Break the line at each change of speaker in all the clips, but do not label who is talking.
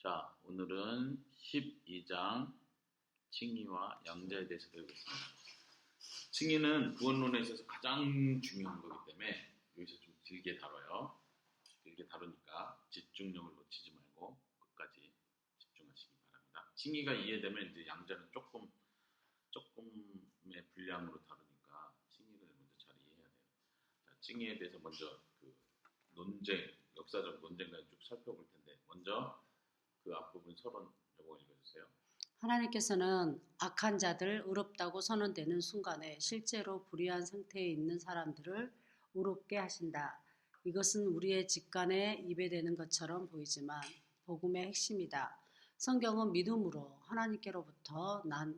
자, 오늘은 12장 칭의와 양자에 대해서 배우겠습니다. 칭의는 구원론에 있어서 가장 중요한 거기 때문에 여기서 좀 길게 다뤄요. 길게 다루니까 집중력을 놓치지 말고 끝까지 집중하시기 바랍니다. 칭의가 이해되면 이제 양자는 조금의 분량으로 다루니까 칭의를 먼저 잘 이해해야 돼요. 자, 칭의에 대해서 먼저 그 논쟁, 역사적 논쟁까지 쭉 살펴볼 텐데 먼저 그 앞부분 서론 여보가 읽어주세요.
하나님께서는 악한 자들, 의롭다고 선언되는 순간에 실제로 불의한 상태에 있는 사람들을 의롭게 하신다. 이것은 우리의 직관에 입에대는 것처럼 보이지만 복음의 핵심이다. 성경은 믿음으로 하나님께로부터 난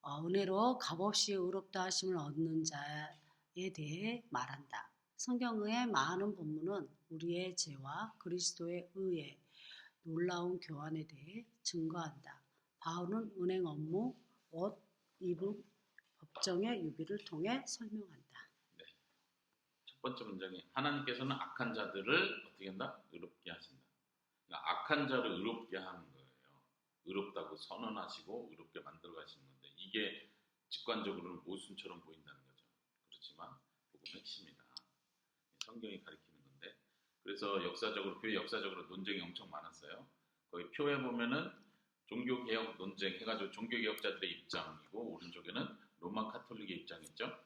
은혜로 값없이 의롭다 하심을 얻는 자에 대해 말한다. 성경의 많은 본문은 우리의 죄와 그리스도의 의에 놀라운 교환에 대해 증거한다. 바울은 은행 업무, 옷, 입음, 법정의 유비를 통해 설명한다.
네. 첫 번째 문장이 하나님께서는 악한 자들을 어떻게 한다? 의롭게 하신다. 그러니까 악한 자를 의롭게 하는 거예요. 의롭다고 선언하시고 의롭게 만들어 가시는 건데 이게 직관적으로는 모순처럼 보인다는 거죠. 그렇지만 복음의 핵심이다. 성경이 가리키는 건데 그래서 교회 역사적으로 논쟁이 엄청 많았어요. 거기 표에 보면은 종교개혁 논쟁 해가지고 종교개혁자들의 입장이고 오른쪽에는 로마 카톨릭의 입장이죠.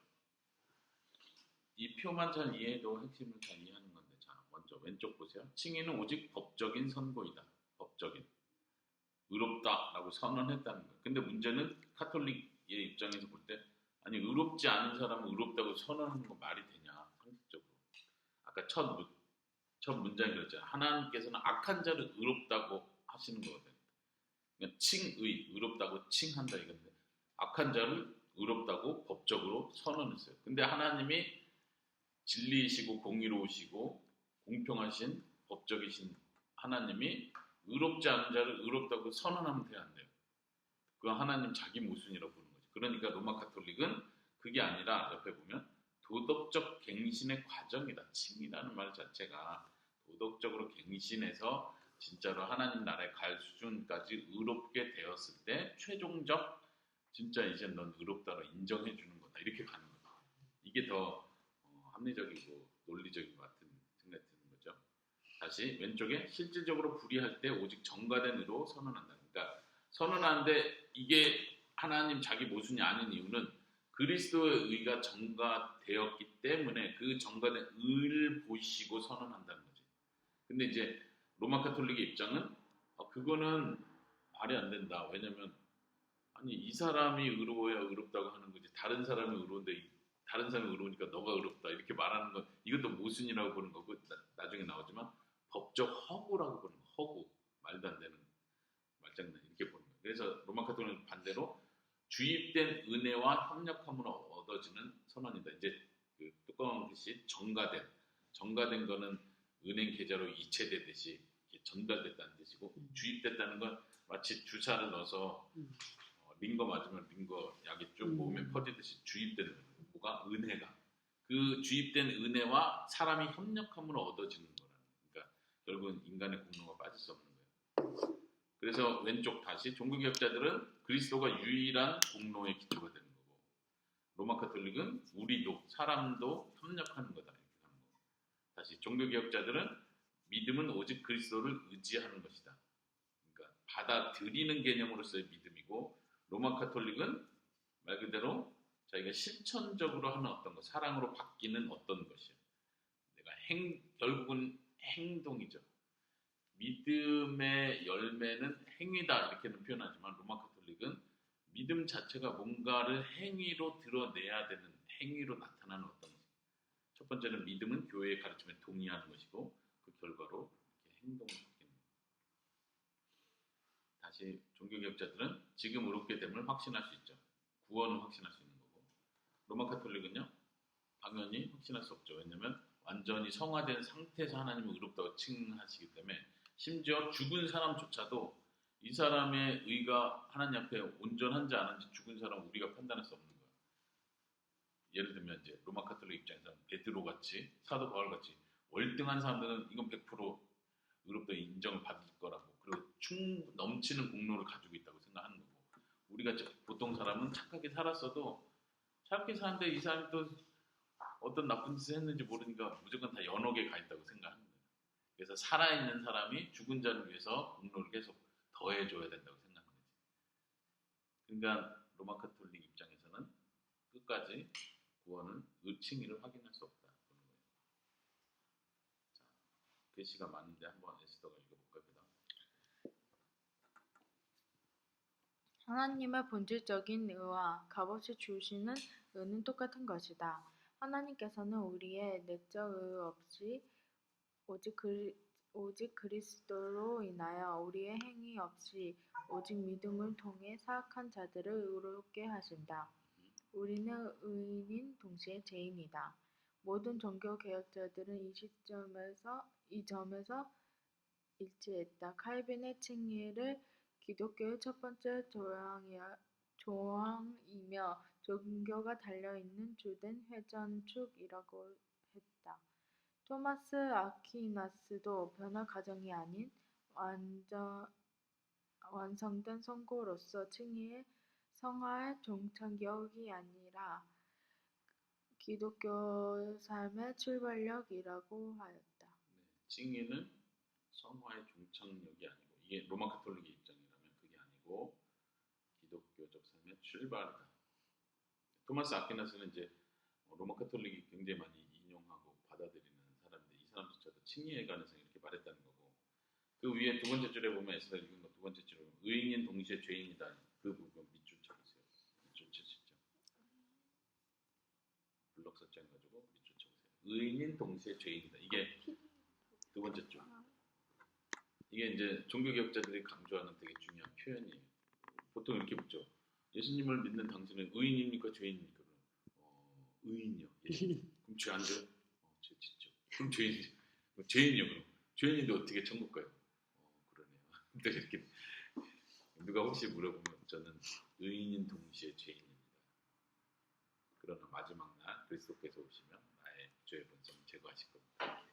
이 표만 잘 이해해도 핵심을 잘 이해하는 건데 자 먼저 왼쪽 보세요. 칭의는 오직 법적인 선고이다. 법적인 의롭다라고 선언했다는 거예요. 근데 문제는 카톨릭의 입장에서 볼 때 아니 의롭지 않은 사람은 의롭다고 선언하는 거 말이 되냐 상식적으로. 아까 첫 문장이 그랬잖아요. 하나님께서는 악한 자를 의롭다고 하시는 거거든요. 그러니까 의롭다고 칭한다 이건데 악한 자를 의롭다고 법적으로 선언했어요. 근데 하나님이 진리이시고 공의로우시고 공평하신 법적이신 하나님이 의롭지 않은 자를 의롭다고 선언하면 돼야 안 돼요. 그건 하나님 자기 모순이라고 보는 거죠. 그러니까 로마 카톨릭은 그게 아니라 옆에 보면 도덕적 갱신의 과정이다. 칭이라는 말 자체가 도덕적으로 갱신해서 진짜로 하나님 나라에 갈 수준까지 의롭게 되었을 때 최종적 진짜 이제 넌 의롭다고 인정해 주는 거다. 이렇게 가는 거다. 이게 더 합리적이고 논리적인 것 같은 생각이 드는 거죠. 다시 왼쪽에 실질적으로 불의할 때 오직 정과된 의로 선언한다. 그러니까 선언하는데 이게 하나님 자기 모순이 아닌 이유는 그리스도의 의가 정과되었기 때문에 그 정과된 의를 보시고 선언한다는 거지. 근데 이제 로마 카톨릭의 입장은 그거는 말이 안 된다. 왜냐면 아니 이 사람이 의로워야 의롭다고 하는 거지. 다른 사람이 의로운데 다른 사람이 의로우니까 너가 의롭다 이렇게 말하는 건 이것도 모순이라고 보는 거고 나중에 나오지만 법적 허구라고 보는 거. 허구 말도 안 되는 말장난 이렇게 보는 거예요. 그래서 로마 카톨릭은 반대로 주입된 은혜와 협력함으로 얻어지는 선언이다. 이제 그 뚜껑 듯이 정가된 거는 은행 계좌로 이체되듯이 전달됐다는 뜻이고 주입됐다는 건 마치 주사를 넣어서 링거 맞으면 링거 약이 쭉 몸에 퍼지듯이 주입되는 거예요. 뭐가? 은혜가. 그 주입된 은혜와 사람이 협력함으로 얻어지는 거라는 거예요. 그러니까 결국은 인간의 공로가 빠질 수 없는 거예요. 그래서 왼쪽 다시 종교개혁자들은 그리스도가 유일한 공로의 기초가 되는 거고 로마 카톨릭은 우리도 사람도 협력하는 거다 이렇게 하는 거고 다시 종교개혁자들은 믿음은 오직 그리스도를 의지하는 것이다. 그러니까 받아들이는 개념으로서의 믿음이고 로마 카톨릭은 말 그대로 자기가 실천적으로 하는 어떤 것, 사랑으로 바뀌는 어떤 것이야. 결국은 행동이죠. 믿음의 열매는 행위다 이렇게는 표현하지만 로마 카톨릭은 믿음 자체가 뭔가를 행위로 드러내야 되는 행위로 나타나는 어떤 것. 첫 번째는 믿음은 교회의 가르침에 동의하는 것이고 그 결과로 이렇게 행동을 바뀌는 것. 다시 종교개혁자들은 지금 의롭게 됨을 확신할 수 있죠. 구원을 확신할 수 있는 거고 로마 카톨릭은요 당연히 확신할 수 없죠. 왜냐하면 완전히 성화된 상태에서 하나님을 의롭다고 칭하시기 때문에 심지어 죽은 사람조차도 이 사람의 의가 하나님 앞에 온전한지 아닌지 죽은 사람은 우리가 판단할 수 없는 거예요. 예를 들면 이제 로마 카톨릭 입장에서 베드로 같이 사도 바울 같이 월등한 사람들은 이건 100% 의롭다 인정을 받을 거라고 그리고 넘치는 공로를 가지고 있다고 생각하는 거고 우리가 보통 사람은 착하게 살았어도 착하게 사는데 이 사람이 또 어떤 나쁜 짓을 했는지 모르니까 무조건 다 연옥에 가 있다고 생각하는 거예요. 그래서 살아있는 사람이 죽은 자를 위해서 공로를 계속 더해줘야 된다고 생각하는 거지. 그러니까 로마 카톨릭 입장에서는 끝까지 구원은 칭의를 확인할 수 없다. 그런 거예요. 자, 글씨가 많은데 한번 에스더가 읽어볼까요? 그다음.
하나님의 본질적인 의와 값없이 주시는 의는 똑같은 것이다. 하나님께서는 우리의 내적 의 없이 오직 그리스도로 인하여 우리의 행위 없이 오직 믿음을 통해 사악한 자들을 의롭게 하신다. 우리는 의인인 동시에 죄인이다. 모든 종교개혁자들은 이 점에서 일치했다. 칼빈의 칭의를 기독교의 첫 번째 조항이며 종교가 달려있는 주된 회전축이라고 했다. 토마스 아퀴나스도 변화 과정이 아닌 완성된 선고로서 칭의의 성화의 종착역이 아니라 기독교 삶의 출발역이라고 하였다.
칭의는 성화의 종착역이 아니고 이게 로마 카톨릭의 입장이라면 그게 아니고 기독교적 삶의 출발이다. 토마스 아퀴나스는 이제 로마 카톨릭이 굉장히 많이 인용하고 받아들이는 사람인데 이 사람조차도 칭의에 관해서 이렇게 말했다는 거고 그 위에 두 번째 줄에 보면 에스더 읽은 거 두 번째 줄에 보면 의인인 동시에 죄인이다. 그 부분 밑줄 쳐보세요. 밑줄 치시죠. 블럭 설정해가지고 밑줄 쳐보세요. 의인인 동시에 죄인이다. 이게 두 번째 줄. 이게 이제 종교개혁자들이 강조하는 되게 중요한 표현이에요. 보통 이렇게 묻죠. 예수님을 믿는 당신은 의인입니까 죄인입니까? 의인이요. 예. 그럼 죄 안 져요? 죄 짓죠. 그럼 죄인이요. 그럼 죄인인데 어떻게 천국 가요? 그러네요. 또 이렇게 누가 혹시 물어보면 저는 의인인 동시에 죄인입니다. 그러나 마지막 날 그리스도께서 오시면 나의 죄의 본성을 제거하실 겁니다.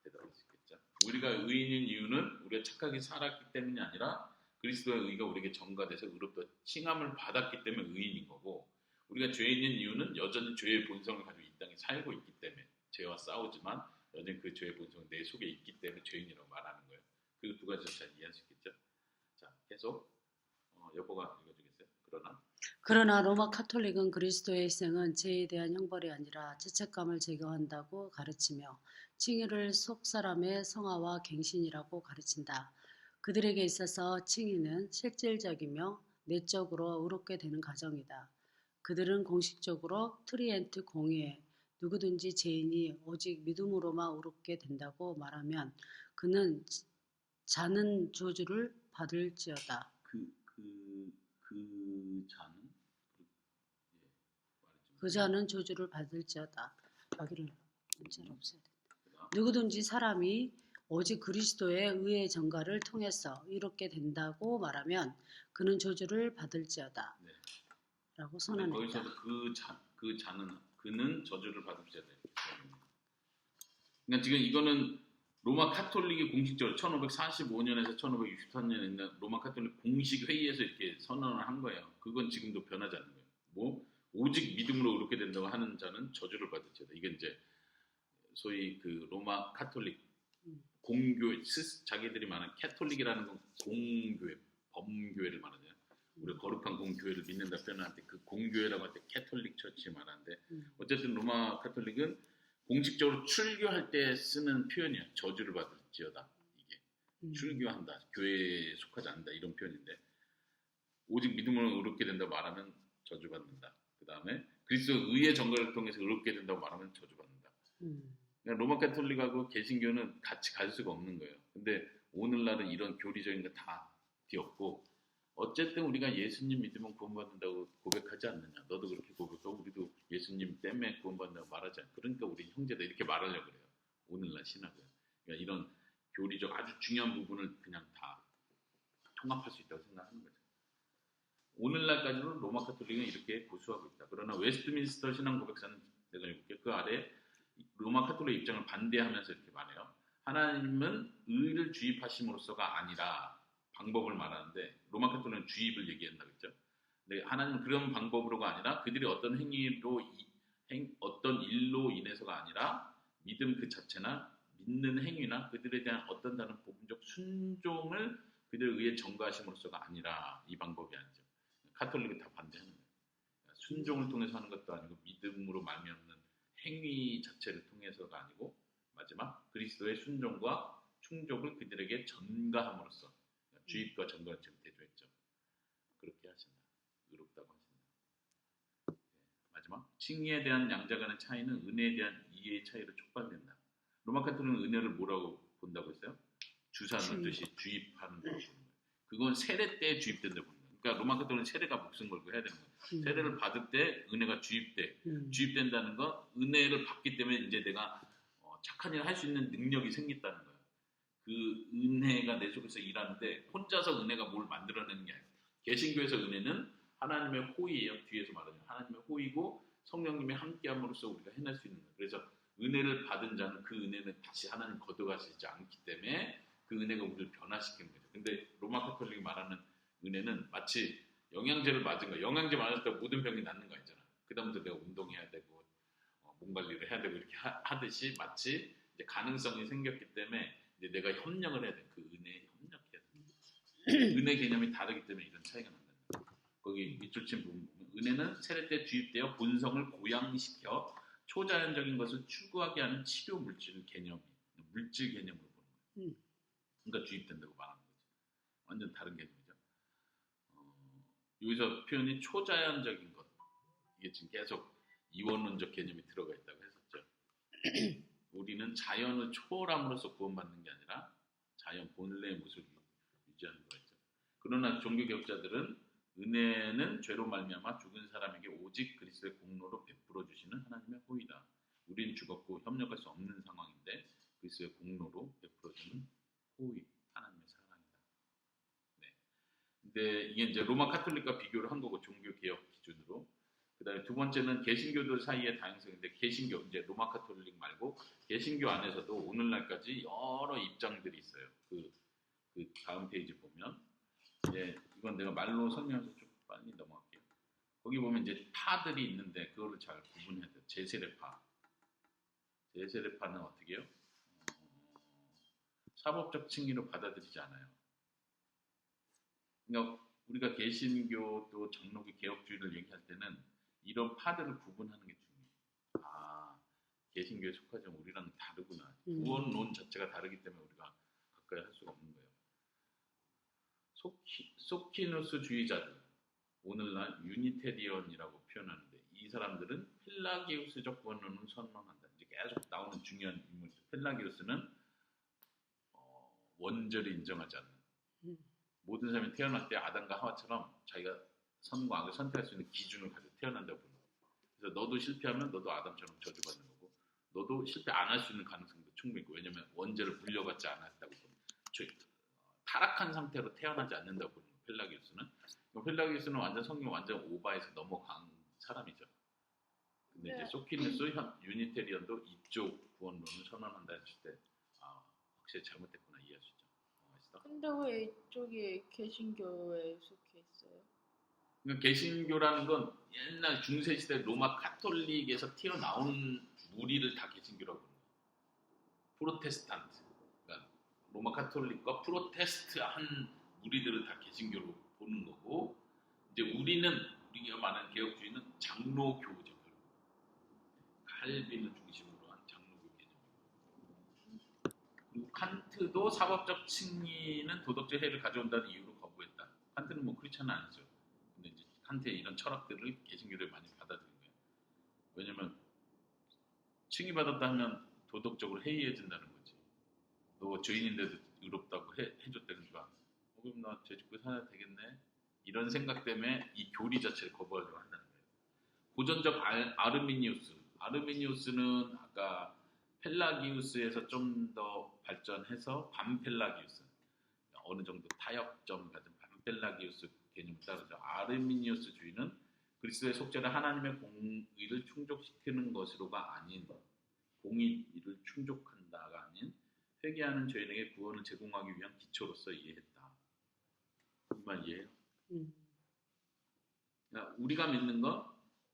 대답할 수 있겠죠. 우리가 의인인 이유는 우리가 착하게 살았기 때문이 아니라 그리스도의 의가 우리에게 전가돼서 의롭다 칭함을 받았기 때문에 의인인 거고 우리가 죄인인 이유는 여전히 죄의 본성을 가지고 이 땅에 살고 있기 때문에 죄와 싸우지만 여전히 그 죄의 본성은 내 속에 있기 때문에 죄인이라고 말하는 거예요. 그 두 가지를 잘 이해할 수 있겠죠. 자, 계속 여보가 읽어주겠어요?
그러나 로마 카톨릭은 그리스도의 희생은 죄에 대한 형벌이 아니라 죄책감을 제거한다고 가르치며 칭의를 속사람의 성화와 갱신이라고 가르친다. 그들에게 있어서 칭의는 실질적이며 내적으로 의롭게 되는 과정이다. 그들은 공식적으로 트리엔트 공의에 누구든지 죄인이 오직 믿음으로만 의롭게 된다고 말하면 그는 자는 저주를 받을지어다. 그 자는 저주를 받을지어다. 여기를 문자로 없애야 된다. 누구든지 사람이 오직 그리스도의 의의 전가를 통해서 이롭게 된다고 말하면 그는 저주를 받을지어다.
네.
라고 선언했다.
거기서도 그는 저주를 받을지어다. 그러니까 지금 이거는 로마 카톨릭이 공식적으로 1545년에서 1563년에 있는 로마 카톨릭 공식 회의에서 이렇게 선언을 한 거예요. 그건 지금도 변하지 않는 거예요. 오직 믿음으로 의롭게 된다고 하는 자는 저주를 받을지어다. 이게 이제 소위 그 로마 카톨릭 공교회, 자기들이 말하는 캐톨릭이라는 건 공교회, 범교회를 말하잖아요. 우리 거룩한 공교회를 믿는다 표현할 때 그 공교회라고 할 때 캐톨릭 처치 말하는데 어쨌든 로마 카톨릭은 공식적으로 출교할 때 쓰는 표현이야. 저주를 받을지어다. 이게 출교한다, 교회에 속하지 않는다 이런 표현인데 오직 믿음으로 의롭게 된다고 말하면 저주받는다. 그 다음에 그리스도 의의 전가를 통해서 의롭게 된다고 말하면 저주받는다. 그러니까 로마 카톨릭하고 개신교는 같이 갈 수가 없는 거예요. 근데 오늘날은 이런 교리적인 거 다 뒤엎고 어쨌든 우리가 예수님 믿으면 구원받는다고 고백하지 않느냐. 너도 그렇게 고백하고 우리도 예수님 때문에 구원받는다고 말하지 않냐. 그러니까 우리 형제들 이렇게 말하려고 그래요. 오늘날 신학은. 그러니까 이런 교리적 아주 중요한 부분을 그냥 다 통합할 수 있다고 생각하는 거죠. 오늘날까지는 로마 카톨릭은 이렇게 고수하고 있다. 그러나 웨스트민스터 신앙 고백사는 내가 읽을게요. 그 아래 로마 카톨릭 입장을 반대하면서 이렇게 말해요. 하나님은 의를 주입하심으로써가 아니라 방법을 말하는데 로마 카톨릭은 주입을 얘기한다 그랬죠. 근데 하나님은 그런 방법으로가 아니라 그들이 어떤 행위로 어떤 일로 인해서가 아니라 믿음 그 자체나 믿는 행위나 그들에 대한 어떤 다른 복음적 순종을 그들에 의해 전가하심으로써가 아니라 이 방법이 아니죠. 카톨릭은 다 반대하는 거예요. 순종을 통해서 하는 것도 아니고 믿음으로 말미암는 행위 자체를 통해서가 아니고 마지막 그리스도의 순종과 충족을 그들에게 전가함으로써 주입과 전가를 지금 대조했죠. 그렇게 하신다. 의롭다고 하신다. 네. 마지막 칭의에 대한 양자 간의 차이는 은혜에 대한 이해의 차이로 촉발된다. 로마 카톨릭은 은혜를 뭐라고 본다고 했어요? 주사 넣듯이 주입하는 거라고 보는 거예요. 그건 세례 때 주입된다고 보는 거예요. 그러니까 로마 카톨릭은 세례가 목숨 걸고 해야 되는 거예요. 세례를 받을 때 은혜가 주입된다는 건 은혜를 받기 때문에 이제 내가 착한 일을 할 수 있는 능력이 생겼다는 거예요. 그 은혜가 내 속에서 일하는데 혼자서 은혜가 뭘 만들어내는 게 아니에요. 개신교에서 은혜는 하나님의 호의예요. 뒤에서 말하는 하나님의 호의고 성령님의 함께함으로써 우리가 해낼 수 있는 거예요. 그래서 은혜를 받은 자는 그 은혜는 다시 하나님 걷어가시지 않기 때문에 그 은혜가 우리를 변화시키는 거죠. 근데 로마 카톨릭이 말하는 은혜는 마치 영양제를 맞은 거야. 영양제 맞을 때 모든 병이 낫는 거 아니잖아. 그 다음부터 내가 운동해야 되고 몸 관리를 해야 되고 이렇게 하듯이 마치 이제 가능성이 생겼기 때문에 이제 내가 협력을 해야 돼. 그 은혜에 협력해야 돼. 은혜 개념이 다르기 때문에 이런 차이가 난다. 거기 밑줄 친 부분 보면 은혜는 세례 때 주입되어 본성을 고양시켜 초자연적인 것을 추구하게 하는 치료 물질 개념, 물질 개념으로 보는 거예요. 그러니까 주입된다고 말하는 거죠. 완전 다른 개념이죠. 여기서 표현이 초자연적인 것, 이게 지금 계속 이원론적 개념이 들어가 있다고 했었죠. 우리는 자연을 초월함으로써 구원받는 게 아니라 자연 본래의 모습을 유지하는 거였죠. 그러나 종교개혁자들은 은혜는 죄로 말미암아 죽은 사람에게 오직 그리스도의 공로로 베풀어 주시는 하나님의 호의다. 우리는 죽었고 협력할 수 없는 상황인데 그리스도의 공로로 베풀어 주는 호의, 하나님의 사랑이다. 네. 근데 이게 이제 로마 카톨릭과 비교를 한 거고 종교개혁 기준으로. 그다음에 두 번째는 개신교들 사이의 다양성인데 개신교 이제 로마 카톨릭 말고 개신교 안에서도 오늘날까지 여러 입장들이 있어요. 그 다음 페이지 보면 이제 이건 내가 말로 설명해서 좀 빨리 넘어갈게요. 거기 보면 이제 파들이 있는데 그거를 잘 구분해야 돼요. 제세례파. 제세례파는 어떻게 해요? 사법적 칭의로 받아들이지 않아요. 그러니까 우리가 개신교 또 장로교 개혁주의를 얘기할 때는 이런 파들을 구분하는 게 중요해요. 아, 개신교에 속하지만 우리랑 다르구나. 구원론 자체가 다르기 때문에 우리가 가까이 할 수가 없는 거예요. 소키누스주의자들, 오늘날 유니테리언이라고 표현하는데 이 사람들은 펠라기우스적 구원론을 선언한다. 이제 계속 나오는 중요한 인물이죠. 펠라기우스는 원죄를 인정하지 않는 모든 사람이 태어날 때 아담과 하와처럼 자기가 선과 악을 선택할 수 있는 기준을 가지고 태어난다고 보는 거예요. 그래서 너도 실패하면 너도 아담처럼 저주받는 거고 너도 실패 안 할 수 있는 가능성도 충분히 있고 왜냐하면 원죄를 물려받지 않았다고 보는 거예요. 타락한 상태로 태어나지 않는다고 보는 거예요. 펠라기우스는 완전 성경 완전 오바에서 넘어간 사람이죠. 근데 이제 소키누스 유니테리언도 이쪽 구원론을 선언한다 했을 때 확실히 잘못됐구나 이해할 수 있죠.
근데 왜 이쪽이 개신교에 속해 있어요?
그러니까 개신교라는 건 옛날 중세시대 로마 카톨릭에서 튀어나온 무리를 다 개신교라고 부르는 거예요. 프로테스탄트. 그러니까 로마 카톨릭과 프로테스트한 무리들을 다 개신교로 보는 거고 이제 우리가 말하는 개혁주의는 장로교죠. 칼빈을 중심으로 한 장로교 개념. 그리고 칸트도 사법적 칭의는 도덕적 해를 가져온다는 이유로 거부했다. 칸트는 뭐 크리스찬은 아니죠. 근데 이제 칸트의 이런 철학들을 개신교를 많이 받아들인 거예요. 왜냐면 칭의받았다 하면 도덕적으로 해이해진다는 거지. 너 죄인인데도 의롭다고 해줬대. 그러니까 그럼 나 죄 짓고 살아야 되겠네. 이런 생각 때문에 이 교리 자체를 거부하려고 한다는 거예요. 고전적 아르미니우스는 아까 펠라기우스에서 좀 더 발전해서 반펠라기우스 어느 정도 타협점 같은 반펠라기우스 개념을 따르죠. 아르미니우스주의는 그리스도의 속죄를 하나님의 공의를 충족시키는 것으로가 아닌 공의를 충족한다가 아닌 회개하는 죄인에게 구원을 제공하기 위한 기초로서 이해했다. 이 말 이해해요?
음.
그러니까 우리가 믿는 건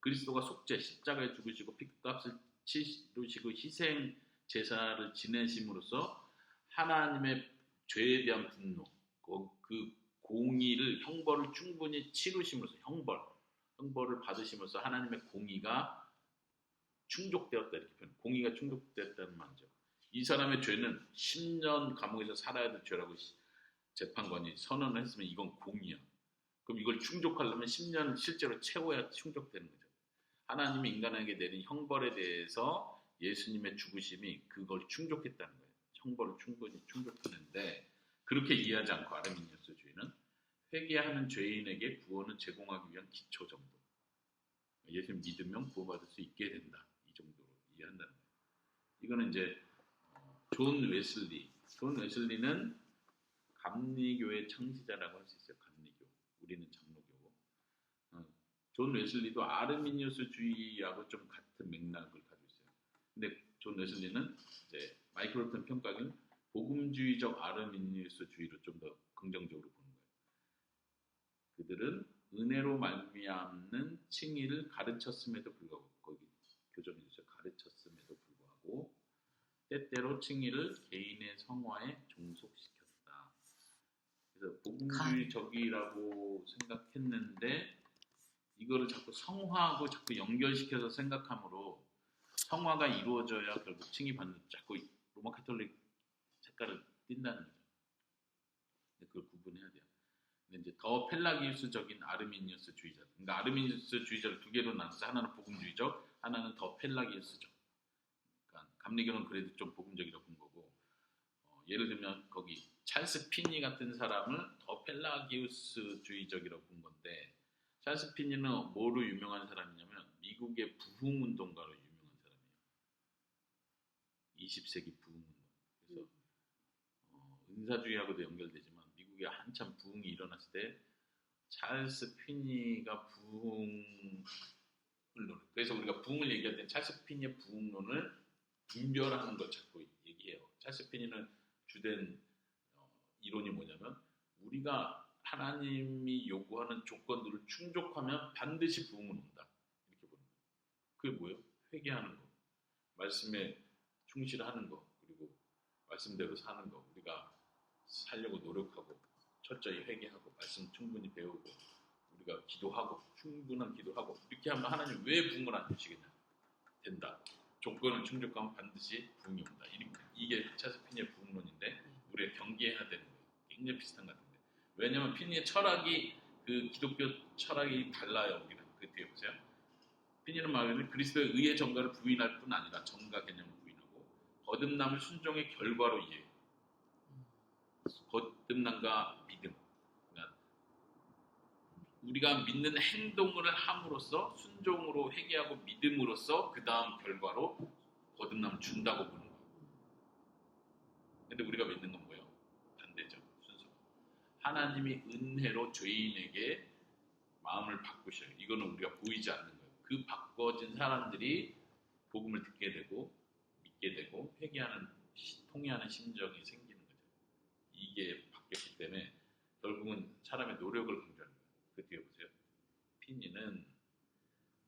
그리스도가 속죄, 십자가에 죽으시고 피값을 치르시고 희생 제사를 지내심으로써 하나님의 죄에 대한 분노, 그 공의를 형벌을 충분히 치르심으로써 형벌을 받으심으로써 하나님의 공의가 충족되었다 이렇게 표현. 공의가 충족되었다는 말이죠. 이 사람의 죄는 10년 감옥에서 살아야 될 죄라고 재판관이 선언을 했으면 이건 공의야. 그럼 이걸 충족하려면 10년 실제로 채워야 충족되는 거죠. 하나님이 인간에게 내린 형벌에 대해서 예수님의 죽으심이 그걸 충족했다는 거예요. 형벌을 충분히 충족하는데 그렇게 이해하지 않고 아르미니우스주의는 회개하는 죄인에게 구원을 제공하기 위한 기초 정도. 예수님 믿으면 구원받을 수 있게 된다. 이 정도로 이해한다는 거예요. 이거는 이제 존 웨슬리는 감리교의 창시자라고 할 수 있어요. 감리교. 우리는 장로교고. 존 웨슬리도 아르미니우스주의하고 좀 같은 맥락을 가지고 있어요. 근데 존 웨슬리는 이제 마이클로튼 평가는 복음주의적 아르미니우스주의로 좀 더 긍정적으로 보는 거예요. 그들은 은혜로 말미암는 칭의를 가르쳤음에도 불구하고 거기 교정해 주세요. 가르쳤음에도 불구하고 때때로 칭의를 개인의 성화에 종속시켰다. 그래서 복음주의적이라고 생각했는데 이거를 자꾸 성화하고 자꾸 연결시켜서 생각하므로 성화가 이루어져야 결국 칭의받는 자꾸 로마 카톨릭 색깔을 띈다는 거죠. 근데 그걸 구분해야 돼요. 근데 이제 더 펠라기우스적인 아르미니우스주의자. 그러니까 아르미니우스주의자를 두 개로 나눠서 하나는 복음주의적, 하나는 더 펠라기우스적. 그러니까 감리교는 그래도 좀 복음적이라고 본 거고. 예를 들면 거기 찰스 피니 같은 사람을 더 펠라기우스주의적이라고 본 건데 찰스 피니는 뭐로 유명한 사람이냐면 미국의 부흥운동가로 유명한 사람이에요. 20세기 부흥운동. 그래서 은사주의하고도 연결되지만 미국에 한참 부흥이 일어났을 때 찰스 피니가 부흥을 그래서 우리가 부흥을 얘기할 때 찰스 피니의 부흥론을 분별하는 걸 자꾸 얘기해요. 찰스 피니는 주된 이론이 뭐냐면 우리가 하나님이 요구하는 조건들을 충족하면 반드시 부흥은 온다. 이렇게 보는 거예요. 그게 뭐예요? 회개하는 거, 말씀에 충실하는 거, 그리고 말씀대로 사는 거. 우리가 살려고 노력하고 철저히 회개하고 말씀 충분히 배우고 우리가 기도하고 충분한 기도하고 이렇게 하면 하나님 왜 부흥을 안 주시겠냐? 된다. 조건을 충족하면 반드시 부흥이 온다. 이게 찰스 피니의 부흥론인데 우리가 경계해야 되는 거예요. 굉장히 비슷한 것 같은데. 왜냐하면 피니의 철학이 그 기독교 철학이 달라요. 우리는 그 뒤에 보세요. 피니는 말하는 그리스도의 의의 정가를 부인할 뿐 아니라 정가 개념을 부인하고 거듭남을 순종의 결과로 이해해요. 거듭남과 믿음. 그러니까 우리가 믿는 행동을 함으로써 순종으로 회개하고 믿음으로써 그 다음 결과로 거듭남을 준다고 보는 거예요. 근데 우리가 믿는 건 뭐예요? 반대죠. 순서. 하나님이 은혜로 죄인에게 마음을 바꾸셔요. 이거는 우리가 보이지 않는 거예요. 그 바꿔진 사람들이 복음을 듣게 되고 믿게 되고 회개하는 통회하는 심정이 생기는 거죠. 이게 바뀌었기 때문에 결국은 사람의 노력을 강조하는 거예요. 그 뒤에 보세요. 피니는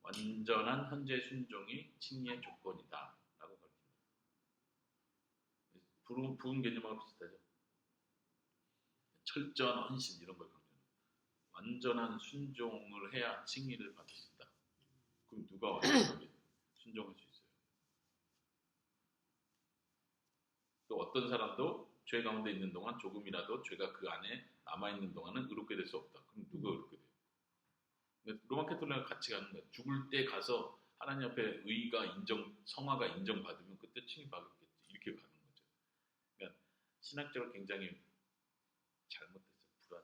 완전한 현재 순종이 칭의의 조건이다 라고 가르칩니다. 부흥 개념하고 비슷하죠. 철저한 헌신 이런 걸 강조해요. 완전한 순종을 해야 칭의를 받을 수 있다. 그럼 누가 완전하게 순종할 수 있어요? 또 어떤 사람도 죄 가운데 있는 동안 조금이라도 죄가 그 안에 남아있는 동안은 의롭게 될 수 없다. 그럼 누가 의롭게 돼요? 로마 카톨릭과 같이 가는 거예요. 죽을 때 가서 하나님 앞에 성화가 인정받으면 그때 칭의받겠지. 이렇게 가는 거죠. 그러니까 신학적으로 굉장히 잘못됐어요.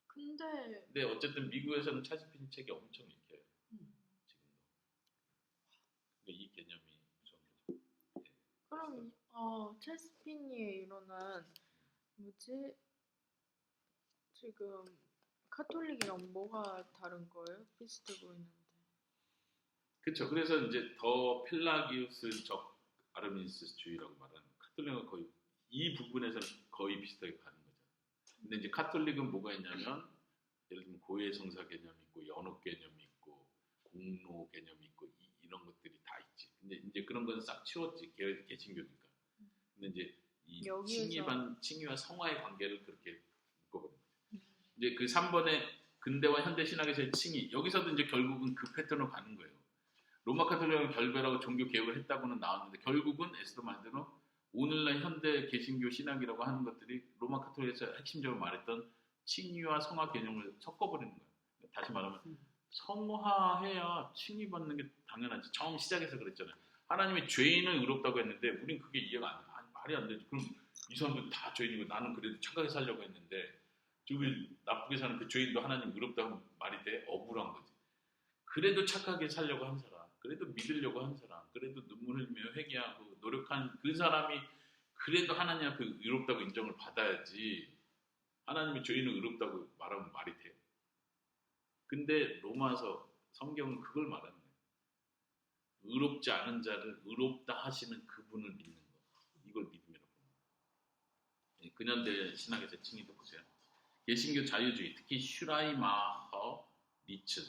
불안해요. 근데 어쨌든 미국에서는 찰스 피니 책이 엄청 읽혀요. 지금도. 그러니까 이 개념이 무서운 거죠. 네.
그럼 찰스 피니의 이론은 뭐지? 지금 카톨릭이랑 뭐가 다른 거예요? 비슷해 보이는데.
그렇죠. 그래서 이제 더 펠라기우스적 아르미니우스주의라고 말하는 카톨릭은 거의 이 부분에서는 거의 비슷하게 가는 거죠. 근데 이제 카톨릭은 뭐가 있냐면 예를 들면 고해성사 개념이 있고 연옥 개념이 있고 공로 개념이 있고 이런 것들이 다 있지. 근데 이제 그런 건 싹 치웠지. 개신교니까. 근데 이제 이
여기에서
칭의와 성화의 관계를 그렇게 묶어버린 거죠. 이제 그 3번의 근대와 현대 신학에서의 칭의 여기서도 이제 결국은 그 패턴으로 가는 거예요. 로마 카톨릭은 결별하고 종교 개혁을 했다고는 나왔는데 결국은 에스더 말대로 오늘날 현대 개신교 신학이라고 하는 것들이 로마 카톨릭에서 핵심적으로 말했던 칭의와 성화 개념을 섞어버리는 거예요. 다시 말하면 성화해야 칭의받는 게 당연하지. 처음 시작에서 그랬잖아요. 하나님이 죄인을 의롭다고 했는데 우린 그게 이해가 안 돼. 아니, 말이 안 되지. 그럼 이 사람들 다 죄인이고 나는 그래도 착하게 살려고 했는데 저기 나쁘게 사는 그 죄인도 하나님 의롭다고 말이 돼? 억울한 거지. 그래도 착하게 살려고 한 사람, 그래도 믿으려고 한 사람, 그래도 눈물 흘리며 회개하고 노력한 그 사람이 그래도 하나님 앞에 의롭다고 인정을 받아야지. 하나님이 죄인을 의롭다고 말하면 말이 돼요. 근데 로마서 성경은 그걸 말하는 거예요. 의롭지 않은 자를 의롭다 하시는 그분을 믿는 거. 이걸 믿음이라고 합니다. 근현대 신학에서 칭의도 보세요. 개신교 자유주의, 특히 슈라이마허 리츠.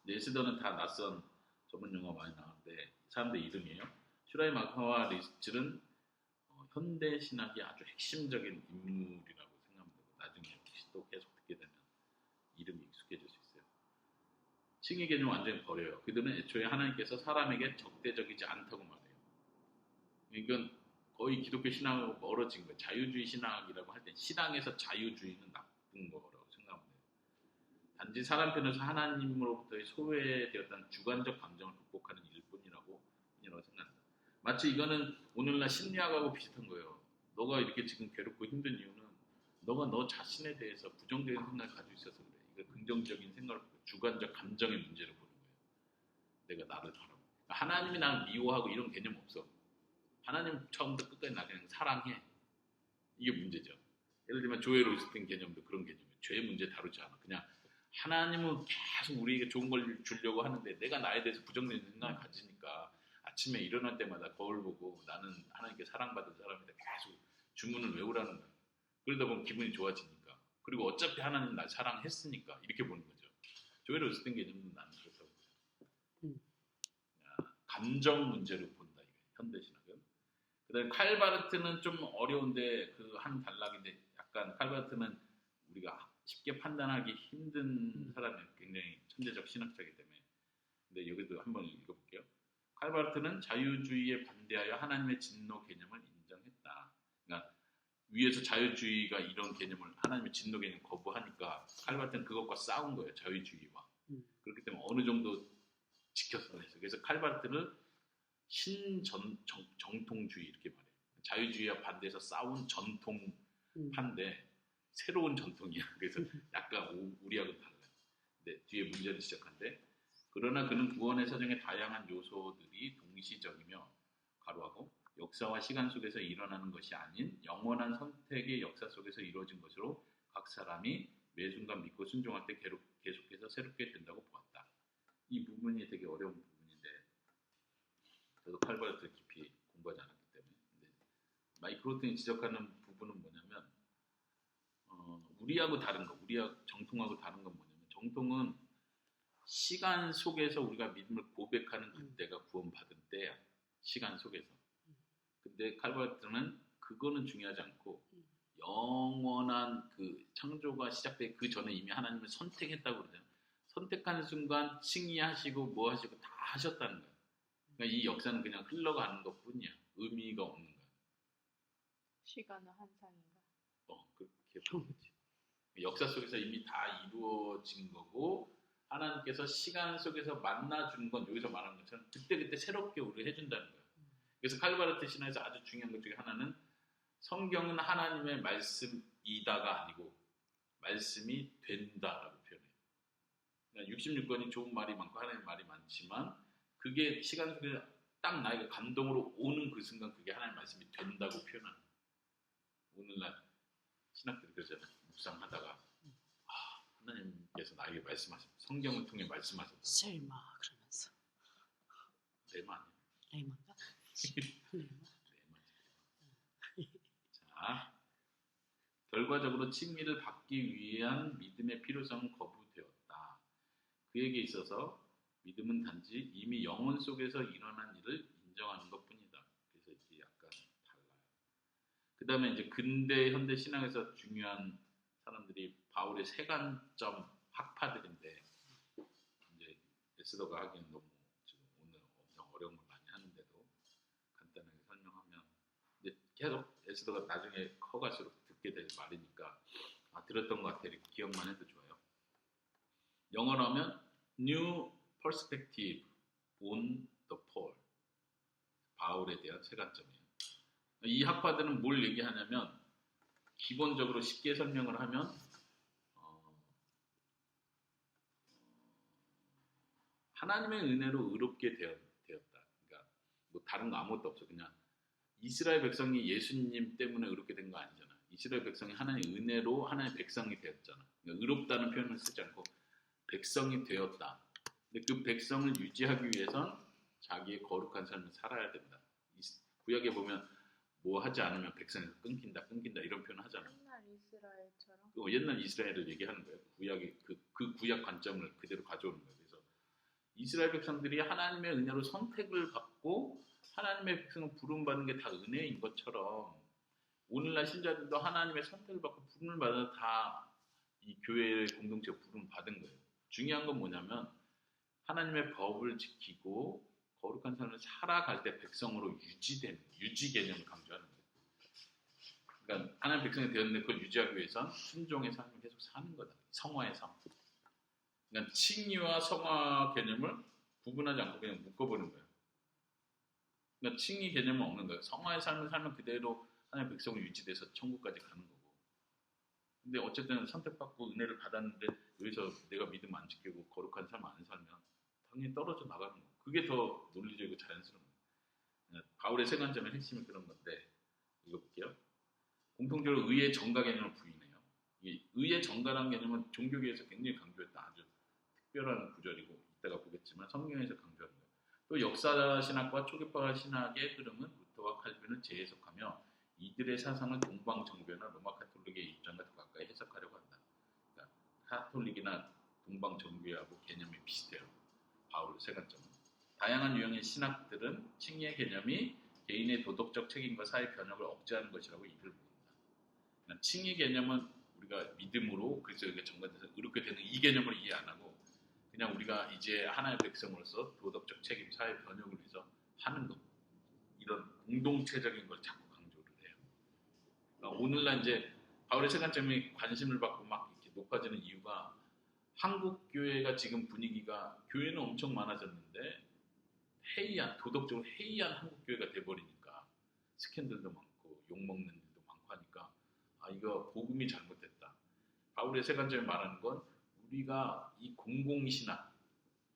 에스더는 다 낯선 전문 용어 많이 나오는데 사람들 이름이에요. 슈라이마허와 리츠는 현대 신학의 아주 핵심적인 인물이라고 생각합니다. 나중에 혹시 또 계속 듣게 되면 이름이 익숙해질 수 있어요. 칭의 개념 완전히 버려요. 그들은 애초에 하나님께서 사람에게 적대적이지 않다고 말해요. 이건 거의 기독교 신앙하고 멀어진 거예요. 자유주의 신학이라고 할 때 신앙에서 자유주의는 나쁜 거라고 생각합니다. 단지 사람 편에서 하나님으로부터의 소외되었다는 주관적 감정을 극복하는 일뿐이라고 생각합니다. 마치 이거는 오늘날 심리학하고 비슷한 거예요. 너가 이렇게 지금 괴롭고 힘든 이유는 너가 너 자신에 대해서 부정적인 생각을 가지고 있어서 그래. 이거 긍정적인 생각을 주관적 감정의 문제를 보는 거예요. 내가 나를 바라보고. 하나님이 나를 미워하고 이런 개념 없어. 하나님 처음부터 끝까지 나 그냥 사랑해. 이게 문제죠. 예를 들면 조엘 오스틴 개념도 그런 개념이에요. 죄의 문제 다루지 않아. 그냥 하나님은 계속 우리에게 좋은 걸 주려고 하는데 내가 나에 대해서 부정적인 생각을 가지니까 아침에 일어날 때마다 거울 보고 나는 하나님께 사랑받은 사람이다. 계속 주문을 외우라는 거야. 그러다 보면 기분이 좋아지니까. 그리고 어차피 하나님 날 사랑했으니까 이렇게 보는 거죠. 조엘 오스틴 개념은 나는 그렇다고 봐요. 감정 문제로 본다. 이게 현대 신학은. 그다음에 칼바르트는 좀 어려운데 그 한 단락인데 약간 칼바르트는 우리가 쉽게 판단하기 힘든 사람이에요. 굉장히 천재적 신학자이기 때문에. 근데 여기도 한번 읽어볼게요. 칼바르트는 자유주의에 반대하여 하나님의 진노 개념을 인정했다. 그러니까 위에서 자유주의가 이런 개념을 하나님의 진노 개념을 거부하니까 칼바르트는 그것과 싸운 거예요. 자유주의와. 그렇기 때문에 어느 정도 지켰어요. 그래서 칼바르트는 신정통주의 이렇게 말해요. 자유주의와 반대해서 싸운 전통파인데 새로운 전통이야. 그래서 약간 우리하고 달라요. 네, 뒤에 문제를 지적한데 그러나 그는 구원의 사정의 다양한 요소들이 동시적이며 가로하고 역사와 시간 속에서 일어나는 것이 아닌 영원한 선택의 역사 속에서 이루어진 것으로 각 사람이 매 순간 믿고 순종할 때 계속해서 새롭게 된다고 보았다. 이 부분이 되게 어려운 부분인데 저도 칼바르트를 깊이 공부하지 않았기 때문에 근데 마이크로튼이 지적하는 부분은 뭐냐면 우리하고 다른 거, 우리하고 정통하고 다른 건 뭐냐면 정통은 시간 속에서 우리가 믿음을 고백하는 그때가 구원받은 때야. 시간 속에서. 근데 칼바르트는 그거는 중요하지 않고 영원한 그 창조가 시작돼 그 전에 이미 하나님을 선택했다고 그러잖아요. 선택하는 순간 칭의하시고 뭐 하시고 다 하셨다는 거야. 그러니까 이 역사는 그냥 흘러가는 것뿐이야. 의미가 없는 거야.
시간은 한 상인가?
그렇게 보는 거지. 역사 속에서 이미 다 이루어진 거고 하나님께서 시간 속에서 만나준 건 여기서 말하는 것처럼 그때그때 새롭게 우리를 해준다는 거예요. 그래서 칼바르트 신화에서 아주 중요한 것 중에 하나는 성경은 하나님의 말씀이다가 아니고 말씀이 된다라고 표현해요. 그러니까 66권이 좋은 말이 많고 하나님의 말이 많지만 그게 시간 속에 딱 나에게 감동으로 오는 그 순간 그게 하나님의 말씀이 된다고 표현하는 거예요. 오늘날 신학들이 그러잖아요. 묵상하다가 하나님께서 나에게 말씀하셨다. 성경을 통해 말씀하셨다.
설마 그러면서
레마 아니야?
레마인가? 레마.
자, 결과적으로 칭의를 받기 위한 믿음의 필요성은 거부되었다. 그에게 있어서 믿음은 단지 이미 영혼 속에서 일어난 일을 인정하는 것뿐이다. 그래서 이게 약간 달라요. 그 다음에 이제 근대 현대 신학에서 중요한 사람들이 바울의 세 관점 학파들인데, 이제 에스더가 하기엔 너무 지금 오늘 엄청 어려운 걸 많이 하는데도 간단하게 설명하면, 이제 계속 에스더가 나중에 커갈수록 듣게 될 말이니까 들었던 것 같아. 이렇게 기억만 해도 좋아요. 영어로 하면 New Perspective on the Paul, 바울에 대한 세 관점이에요. 이 학파들은 뭘 얘기하냐면, 기본적으로 쉽게 설명을 하면 하나님의 은혜로 의롭게 되었다. 그러니까 뭐 다른 거 아무것도 없어. 그냥 이스라엘 백성이 예수님 때문에 의롭게 된 거 아니잖아. 이스라엘 백성이 하나님의 은혜로 하나님의 백성이 되었잖아. 그러니까 의롭다는 표현을 쓰지 않고 백성이 되었다. 근데 그 백성을 유지하기 위해선 자기의 거룩한 삶을 살아야 된다. 구약에 보면 뭐 하지 않으면 백성에서 끊긴다 이런 표현을 하잖아.
옛날 이스라엘처럼.
옛날 이스라엘을 얘기하는 거예요. 구약이 그 구약 관점을 그대로 가져오는 거예요. 그래서 이스라엘 백성들이 하나님의 은혜로 선택을 받고 하나님의 백성을 부름받는 게 다 은혜인 것처럼, 오늘날 신자들도 하나님의 선택을 받고 부름을 받아 다 이 교회의 공동체 부름 받은 거예요. 중요한 건 뭐냐면, 하나님의 법을 지키고 거룩한 삶을 살아갈 때 백성으로 유지되는, 유지 개념을 강조하는 거예요. 그러니까 하나님 백성이 되었는데 그걸 유지하기 위해선 순종의 삶을 계속 사는 거다. 성화의 삶. 그러니까 칭의와 성화 개념을 구분하지 않고 그냥 묶어버린 거예요. 그러니까 칭의 개념은 없는 거예요. 성화의 삶을 살면 그대로 하나님 백성을 유지돼서 천국까지 가는 거고. 근데 어쨌든 선택받고 은혜를 받았는데 여기서 내가 믿음 안 지키고 거룩한 삶 안 살면 당연히 떨어져 나가는 거예요. 그게 더 논리적이고 자연스러운 거예요. 바울의 세 관점의 핵심이 그런 건데, 읽어볼게요. 공통적으로 의의 정가 개념을 부인해요. 이 의의 정가라는 개념은 종교계에서 굉장히 강조했다. 아주 특별한 구절이고 이따가 보겠지만 성경에서 강조하는 거예요. 또 역사 신학과 초기파 신학의 흐름은 루터와 칼빈을 재해석하며 이들의 사상을 동방 정교나 로마 카톨릭의 입장과 더 가까이 해석하려고 한다. 그러니까 카톨릭이나 동방 정교하고 개념이 비슷해요. 바울의 세 관점은. 다양한 유형의 신학들은 칭의의 개념이 개인의 도덕적 책임과 사회 변혁을 억제하는 것이라고 이를 보입니다. 칭의 개념은 우리가 믿음으로, 그래서 이게 정관돼서 이렇게 되는 이 개념을 이해 안 하고 그냥 우리가 이제 하나의 백성으로서 도덕적 책임, 사회 변혁을 위해서 하는 것, 이런 공동체적인 걸 자꾸 강조를 해요. 그러니까 오늘날 이제 바울의 세 관점이 관심을 받고 막 이렇게 높아지는 이유가, 한국 교회가 지금 분위기가, 교회는 엄청 많아졌는데 해이한, 도덕적으로 해이한 한국 교회가 돼버리니까 스캔들도 많고 욕먹는 일도 많고 하니까 이거 복음이 잘못됐다. 바울의 세 관점이 말하는 건 우리가 이 공공신학,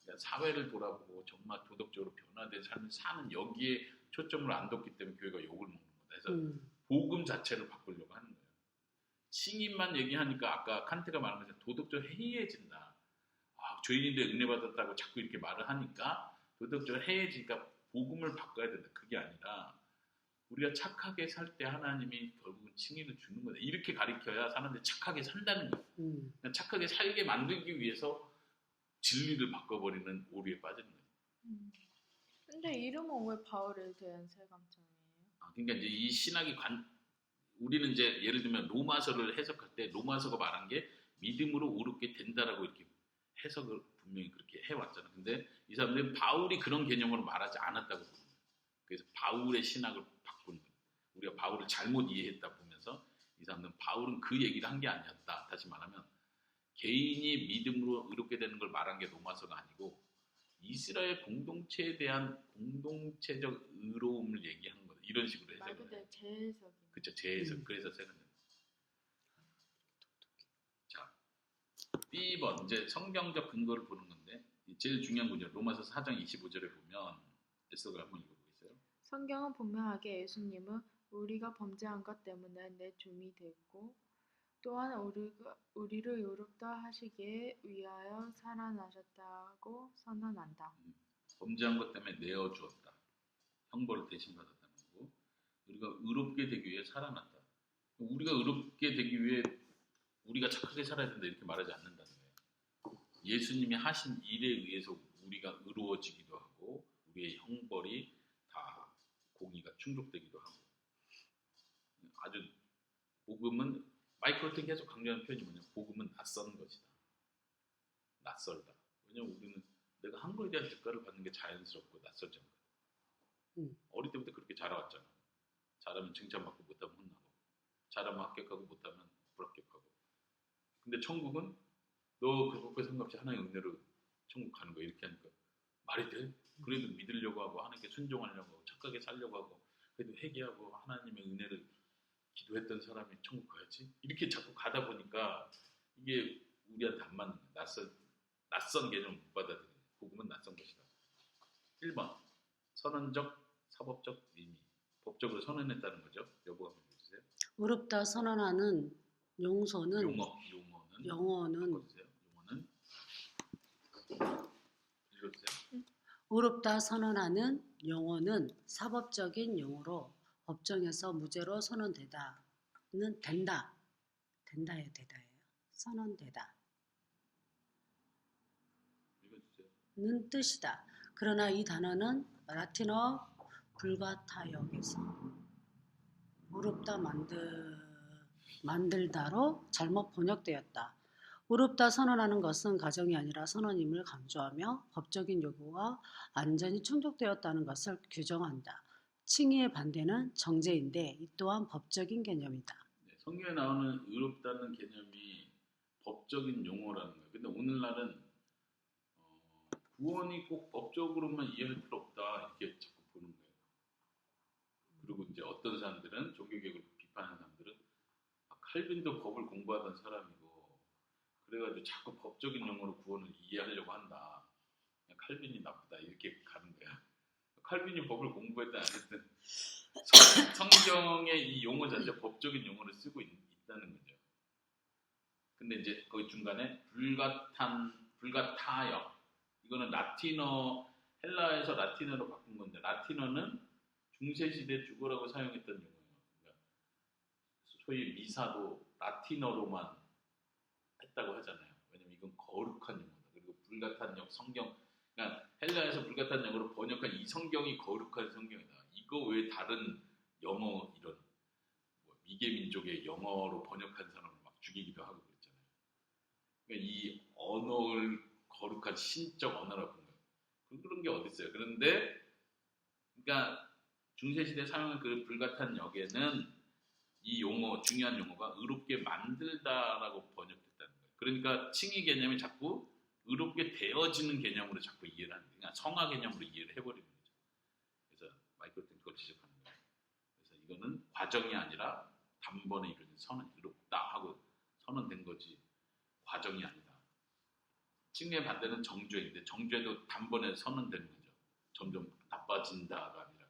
그러니까 사회를 돌아보고 정말 도덕적으로 변화된 삶을 사는 여기에 초점을 안 뒀기 때문에 교회가 욕을 먹는 거다. 그래서 복음 자체를 바꾸려고 하는 거예요. 칭의만 얘기하니까 아까 칸트가 말한 것처럼 도덕적으로 해이해진다. 죄인인데 은혜 받았다고 자꾸 이렇게 말을 하니까 도덕적으로 해이해지니까 복음을 바꿔야 된다. 그게 아니라 우리가 착하게 살 때 하나님이 결국은 칭의를 주는 거다. 이렇게 가르쳐야 사람들이 착하게 산다는 거예요. 착하게 살게 만들기 위해서 진리를 바꿔버리는 오류에 빠지는 거예요.
근데 이름은 왜 바울에 대한 세 관점이에요?
그러니까 이제 이 신학이 우리는 이제 예를 들면 로마서를 해석할 때 로마서가 말한 게 믿음으로 의롭게 된다라고 이렇게 해석을 분명히 그렇게 해왔잖아. 근데 이 사람들은 바울이 그런 개념으로 말하지 않았다고 봅니다. 그래서 바울의 신학을 바꾼 거예요. 우리가 바울을 잘못 이해했다 보면서 이 사람들은 바울은 그 얘기를 한 게 아니었다. 다시 말하면 개인이 믿음으로 의롭게 되는 걸 말한 게 로마서가 아니고 이스라엘 공동체에 대한 공동체적 의로움을 얘기하는 거예요. 이런 식으로 해석을 해요.
말 그대로 재해석이.
그렇죠. 재해석. 그래서 세는 자, B번 이제 성경적 근거를 보는 건데 제일 중요한 구절 로마서 4장 25절에 보면 에스더가 한번 읽어보겠어요.
성경은 분명하게 예수님은 우리가 범죄한 것 때문에 내 종이 됐고 또한 우리를 의롭다 하시기에 위하여 살아나셨다고 선언한다.
범죄한 것 때문에 내어주었다. 형벌을 대신 받았다는 거고 우리가 의롭게 되기 위해 살아났다. 우리가 의롭게 되기 위해 우리가 착하게 살아야 된다 이렇게 말하지 않는다는 거예요. 예수님이 하신 일에 의해서 우리가 의로워지기도 하고 우리의 형벌이 다 공의가 충족되기도 하고 아주 복음은 마이클 계속 강조하는 표현이 뭐냐 복음은 낯선 것이다. 낯설다. 왜냐면 우리는 내가 한 거에 대한 대가를 받는 게 자연스럽고 낯설지 않거든. 어릴 때부터 그렇게 자라왔잖아. 잘하면 칭찬받고 못하면 혼나고 잘하면 합격하고 못하면 불합격하고 근데 천국은 너 그것과 상관없이 하나님의 은혜로 천국 가는 거야 이렇게 하니까 말이 돼? 그래도 믿으려고 하고 하나님께 순종하려고 하고 착하게 살려고 하고 그래도 회개하고 하나님의 은혜를 기도했던 사람이 천국 가야지 이렇게 자꾸 가다 보니까 이게 우리한테 안 맞는 거야. 낯선 개념을 못 받아들이는 복음은 낯선 것이다. 1번 선언적 사법적 의미 법적으로 선언했다는 거죠. 여보가 한번 해주세요.
의롭다 선언하는 용서는
영어는 바꿔주세요. 용어는 읽어주세요.
의롭다 선언하는 용어는 사법적인 용어로 법정에서 무죄로 선언되다는 된다예요. 선언되다.
읽어주세요.
는 뜻이다. 그러나 이 단어는 라틴어 불가타역에서 의롭다 만들다로 잘못 번역되었다. 의롭다 선언하는 것은 가정이 아니라 선언임을 강조하며 법적인 요구가 완전히 충족되었다는 것을 규정한다. 칭의의 반대는 정죄인데 이 또한 법적인 개념이다.
네, 성경에 나오는 의롭다는 개념이 법적인 용어라는 거예요. 근데 오늘날은 구원이 꼭 법적으로만 이해할 필요 없다 이렇게 자꾸 보는 거예요. 그리고 이제 어떤 사람들은 종교개혁을 비판하는 사람들은 칼빈도 법을 공부하던 사람이고 그래가지고 자꾸 법적인 용어로 구원을 이해하려고 한다. 그냥 칼빈이 나쁘다 이렇게 가는 거야. 칼빈이 법을 공부했든 안 했든 성경의 이 용어 자체가 법적인 용어를 쓰고 있다는 거죠. 근데 이제 거기 중간에 불가타역 이거는 라틴어 헬라에서 라틴어로 바꾼 건데 라틴어는 중세시대 주거라고 사용했던 용어예요. 그러니까 소위 미사도 라틴어로만 했다고 하잖아요. 왜냐면 이건 거룩한 용어다. 그리고 불가탄 역 성경 그러니까 헬라에서 불가탄 역으로 번역한 이 성경이 거룩한 성경이다. 이거 외에 다른 영어 이런 미개 민족의 영어로 번역한 사람을 막 죽이기도 하고 그랬잖아요. 그러니까 이 언어를 거룩한 신적 언어라고 본 거예요. 그런 게 어디 있어요? 그런데 그러니까 중세시대 사용한 그 불가탄 역에는 이 용어 중요한 용어가 의롭게 만들다라고 번역됐다는 거예요. 그러니까 칭의 개념이 자꾸 의롭게 되어지는 개념으로 자꾸 이해를 하는 거예요. 그러니까 성화 개념으로 이해를 해버리는 거죠. 그래서 마이클 땡 그걸 지적하는 거예요. 그래서 이거는 과정이 아니라 단번에 이루어진 선언 의롭다 하고 선언된 거지 과정이 아니다. 칭의의 반대는 정죄인데 정죄도 단번에 선언되는 거죠. 점점 나빠진다가 아니라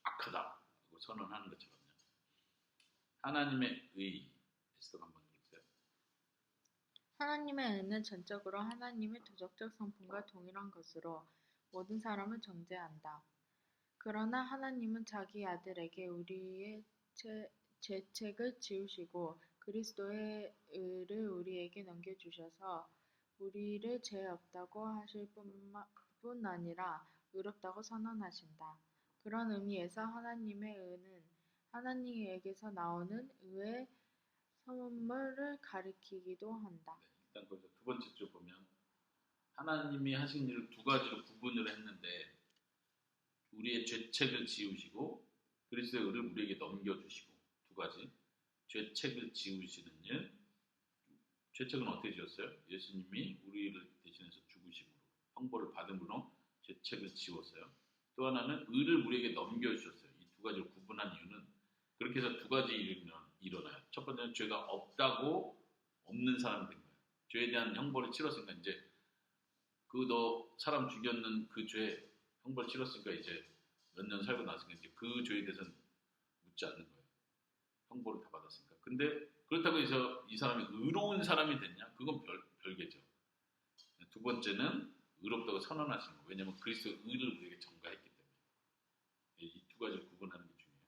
악하다 하고 선언하는 것처럼요. 하나님의 의 에스더가 한번 읽으세요.
하나님의 의는 전적으로 하나님의 도덕적 성품과 동일한 것으로 모든 사람을 정죄한다. 그러나 하나님은 자기 아들에게 우리의 죄책을 지우시고 그리스도의 의를 우리에게 넘겨주셔서 우리를 죄 없다고 하실 뿐 아니라 의롭다고 선언하신다. 그런 의미에서 하나님의 의는 하나님에게서 나오는 의의 선물을 가리키기도 한다.
네, 일단 거기서 두 번째 줄 보면 하나님이 하신 일을 두 가지로 구분을 했는데 우리의 죄책을 지우시고 그리스도의 의를 우리에게 넘겨주시고 두 가지 죄책을 지우시는 일 죄책은 어떻게 지었어요? 예수님이 우리를 대신해서 죽으심으로 형벌을 받음으로 죄책을 지웠어요. 또 하나는 의를 우리에게 넘겨주셨어요. 이 두 가지를 구분한 이유는 그렇게 해서 두 가지 일이 일어나요. 첫 번째는 죄가 없다고 없는 사람이 된 거예요. 죄에 대한 형벌을 치렀으니까 이제 그 너 사람 죽였는 그 죄 형벌 치렀으니까 이제 몇 년 살고 나서니까 이제 그 죄에 대해서는 묻지 않는 거예요. 형벌을 다 받았으니까. 근데 그렇다고 해서 이 사람이 의로운 사람이 됐냐? 그건 별개죠. 두 번째는 의롭다고 선언하시는 거예요. 왜냐하면 그리스도의 의를 우리에게 전가했기 때문에. 이 두 가지를 구분하는 게 중요해요.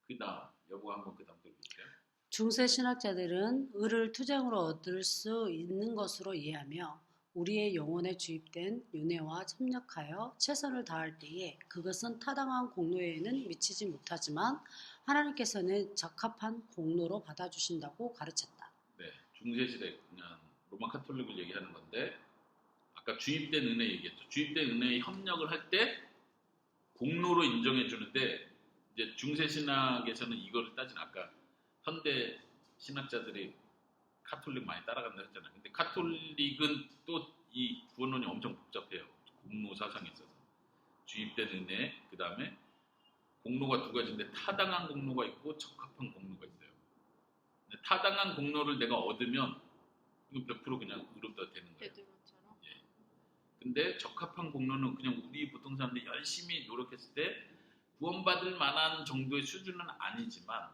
그 다음 여보가 한번 그 다음 들어볼게요.
중세 신학자들은 의를 투쟁으로 얻을 수 있는 것으로 이해하며 우리의 영혼에 주입된 윤회와 협력하여 최선을 다할 때에 그것은 타당한 공로에는 미치지 못하지만 하나님께서는 적합한 공로로 받아주신다고 가르쳤다.
네, 중세시대 그냥 로마 카톨릭을 얘기하는 건데 아까 주입된 은혜 얘기했죠. 주입된 은혜에 협력을 할 때 공로로 인정해 주는데 이제 중세 신학에서는 이거를 따지는 아까 현대 신학자들이 카톨릭 많이 따라간다 했잖아요. 근데 카톨릭은 또 이 구원론이 엄청 복잡해요. 공로 사상에 있어서 주입된 은혜, 그 다음에 공로가 두 가지인데 타당한 공로가 있고 적합한 공로가 있어요. 근데 타당한 공로를 내가 얻으면 이건 100% 그냥 의롭다 되는 거예요.
베드로처럼.
예. 근데 적합한 공로는 그냥 우리 보통 사람들이 열심히 노력했을 때 구원받을 만한 정도의 수준은 아니지만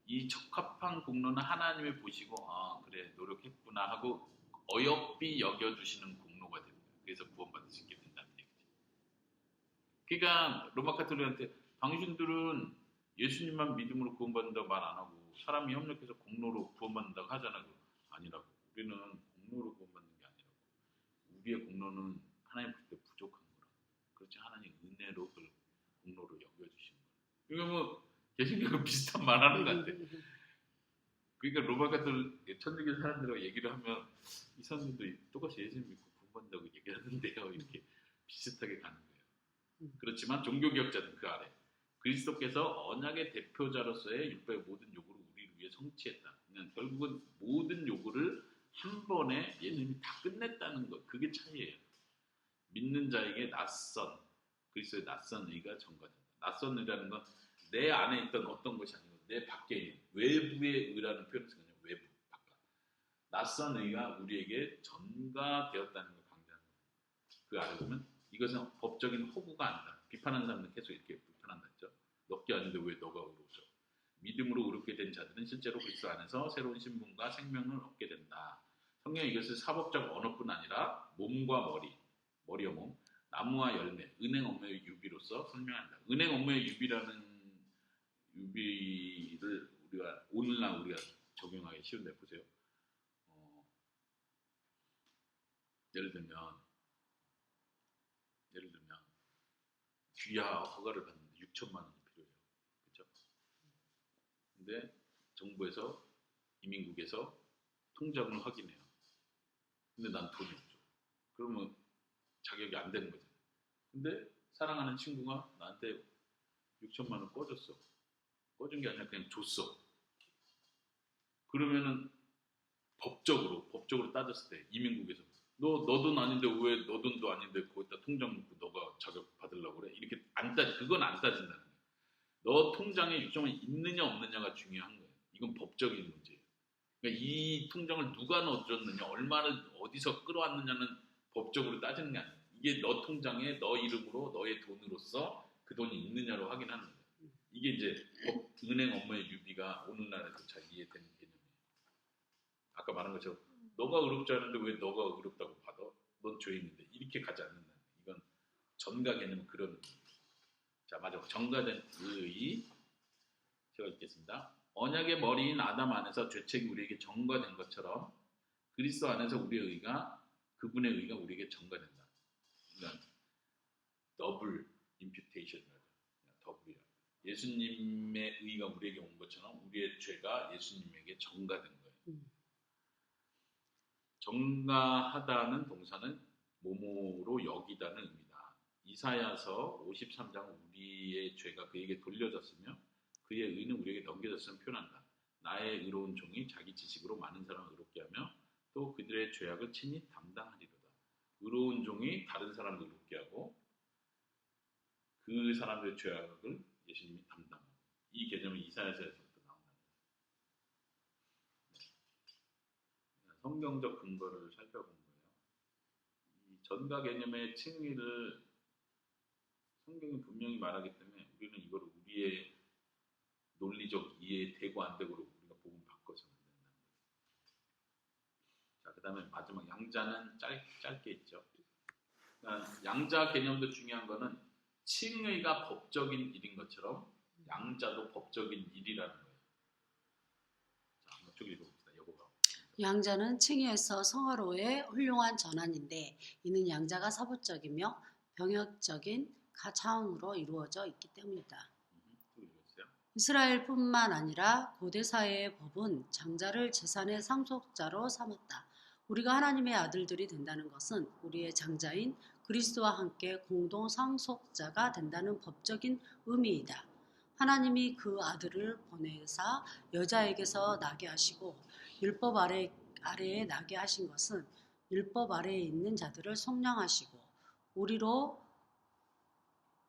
이 적합한 공로는 하나님이 보시고 아 그래 노력했구나 하고 어여삐 여겨주시는 공로가 됩니다. 그래서 구원받을 수 있게 된다는 얘기죠. 그러니까 로마 카톨릭한테 당신들은 예수님만 믿음으로 구원받는다고 말 안 하고 사람이 협력해서 공로로 구원받는다고 하잖아요. 아니라고. 우리는 공로로 구원받는 게 아니라고. 우리의 공로는 하나님 볼 때 부족한 거라. 그렇지 하나님 은혜로 그걸 공로로 여겨주시는 거예요. 이거 뭐 개신교가 비슷한 말 하는 것 같아. 그러니까 로마 카톨릭 천주교 사람들하고 얘기를 하면 이 사람들도 똑같이 예수님 믿고 구원받는다고 얘기하는데요. 이렇게 비슷하게 가는 거예요. 그렇지만 종교개혁자는 그 아래 그리스도께서 언약의 대표자로서의 율법의 모든 요구를 우리를 위해 성취했다. 그냥 결국은 모든 요구를 한 번에 예수님이 다 끝냈다는 것. 그게 차이예요. 믿는 자에게 낯선 그리스도의 낯선 의가 전가된다. 낯선 의라는 건 내 안에 있던 어떤 것이 아니고 내 밖에 있는 외부의 의라는 표현을 쓰거든요. 외부, 바깥. 낯선 의가 우리에게 전가되었다는 걸 강조하는 거예요. 그 아래 보면 이것은 법적인 허구가 아니다. 비판하는 사람은 계속 이렇게 비판한다 했죠. 너게 아닌데 왜 너가 의로워져? 믿음으로 의롭게 된 자들은 실제로 그리스도 안에서 새로운 신분과 생명을 얻게 된다. 성경이 이것을 사법적 언어뿐 아니라 몸과 머리와 몸, 나무와 열매, 은행 업무의 유비로서 설명한다. 은행 업무의 유비라는 유비를 오늘날 우리가 적용하기 쉬운데 보세요. 예를 들면 귀하 허가를 받는데 6천만 원이 필요해요. 그렇죠? 근데 정부에서 이민국에서 통장을 확인해요. 근데 난 돈이 없죠. 그러면 자격이 안 되는 거잖아요. 근데 사랑하는 친구가 나한테 6천만 원 꺼줬어. 꺼준 게 아니라 그냥 줬어. 그러면은 법적으로 따졌을 때 이민국에서 너 돈 아닌데 왜 너 돈도 아닌데 거기다 통장 넣고 너가 자격 받으려고 그래? 이렇게 그건 안 따진다는 거예요. 너 통장에 6천만 원이 있느냐 없느냐가 중요한 거예요. 이건 법적인 문제예요. 그러니까 이 통장을 누가 넣어줬느냐, 얼마를 어디서 끌어왔느냐는 법적으로 따지는 게 아니에요. 이게 너 통장에 너 이름으로 너의 돈으로서 그 돈이 있느냐로 확인하는 거예요. 이게 이제 은행 업무의 유비가 오늘날에도 잘 이해되는 개념이에요. 아까 말한 것처럼 너가 의롭지 않은데 왜 너가 의롭다고 받아? 넌 죄인인데 이렇게 가지 않는다는 거예요. 이건 전가 개념은 그런 의미예요. 자, 마지막 전가된 의의 제가 읽겠습니다. 언약의 머리인 아담 안에서 죄책이 우리에게 전가된 것처럼 그리스도 안에서 우리의 의가 그분의 의가 우리에게 전가된다. 그러니까 더블 임퓨테이션이라고 더블이야. 예수님의 의가 우리에게 온 것처럼 우리의 죄가 예수님에게 전가된 거예요. 전가하다는 동사는 모모로 여기다는 의미다. 이사야서 53장 우리의 죄가 그에게 돌려졌으며 그의 의는 우리에게 넘겨졌음을 표현한다. 나의 의로운 종이 자기 지식으로 많은 사람을 의롭게 하며 또 그들의 죄악을 친히 담당하리로다. 의로운 종이 다른 사람을 의롭게 하고 그 사람들의 죄악을 예수님이 담당하고 이 개념이 이사야서에서부터 나온다. 성경적 근거를 살펴본 거예요. 이 전가 개념의 칭의를 성경이 분명히 말하기 때문에 우리는 이걸 우리의 논리적 이해 되고 안 되고로 우리가 복음 바꿔서는 안 된다는 거예요. 자, 그 다음에 마지막 양자는 짧게 있죠. 그러니까 양자 개념도 중요한 거는 칭의가 법적인 일인 것처럼 양자도 법적인 일이라는 거예요.
양자는 칭의에서 성화로의 훌륭한 전환인데 이는 양자가 사부적이며 병역적인 차원으로 이루어져 있기 때문이다.
또 읽으세요.
이스라엘뿐만 아니라 고대 사회의 법은 장자를 재산의 상속자로 삼았다. 우리가 하나님의 아들들이 된다는 것은 우리의 장자인 그리스도와 함께 공동 상속자가 된다는 법적인 의미이다. 하나님이 그 아들을 보내사 여자에게서 나게 하시고 율법 아래에 나게 하신 것은 율법 아래에 있는 자들을 속량하시고 우리로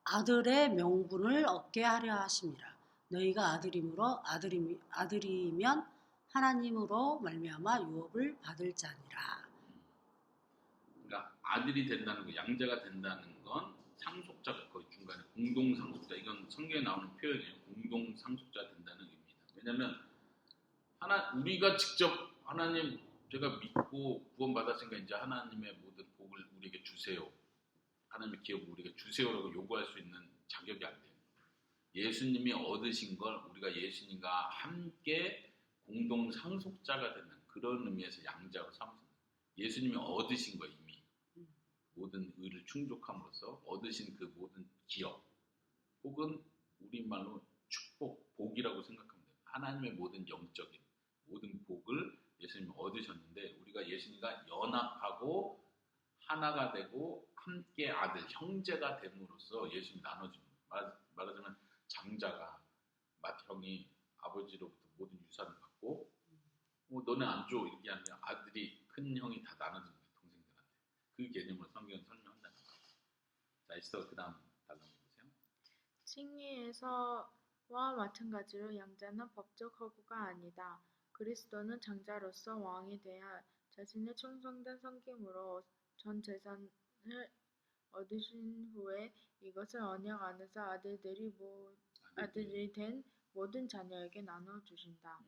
아들의 명분을 얻게 하려 하심이라. 너희가 아들이면 하나님으로 말미암아 유업을 받을 자니라.
그러니까 아들이 된다는 거, 양자가 된다는 건 상속자가 거의 중간에 공동 상속자. 이건 성경에 나오는 표현이에요. 공동 상속자 된다는 의미입니다. 왜냐하면 우리가 직접 하나님 제가 믿고 구원받았으니까 이제 하나님의 모든 복을 우리에게 주세요. 하나님의 기업을 우리에게 주세요라고 요구할 수 있는 자격이 안 돼요. 예수님이 얻으신 걸 우리가 예수님과 함께 공동 상속자가 되는 그런 의미에서 양자로 삼습니다. 예수님이 얻으신 거 이미 모든 의를 충족함으로써 얻으신 그 모든 기업 혹은 우리말로 축복, 복이라고 생각합니다. 하나님의 모든 영적인 모든 복을 예수님이 얻으셨는데 우리가 예수님과 연합하고 하나가 되고 함께 아들, 형제가 됨으로써 예수님이 나눠줍니다. 말하자면 장자가 맏형이 아버지로부터 모든 유산을 받고 너네 안 줘 이게 아니라 아들이 큰 형이 다 나눠줍니다. 동생들한테. 그 개념을 성경은 설명한다는 거예요. 자, 있어 그 다음 달라고 보세요.
칭의에서와 마찬가지로 양자는 법적 허구가 아니다. 그리스도는 장자로서 왕이 되어 자신의 충성된 섬김으로 전 재산을 얻으신 후에 이것을 언약 안에서 아들이 된 모든 자녀에게 나눠주신다.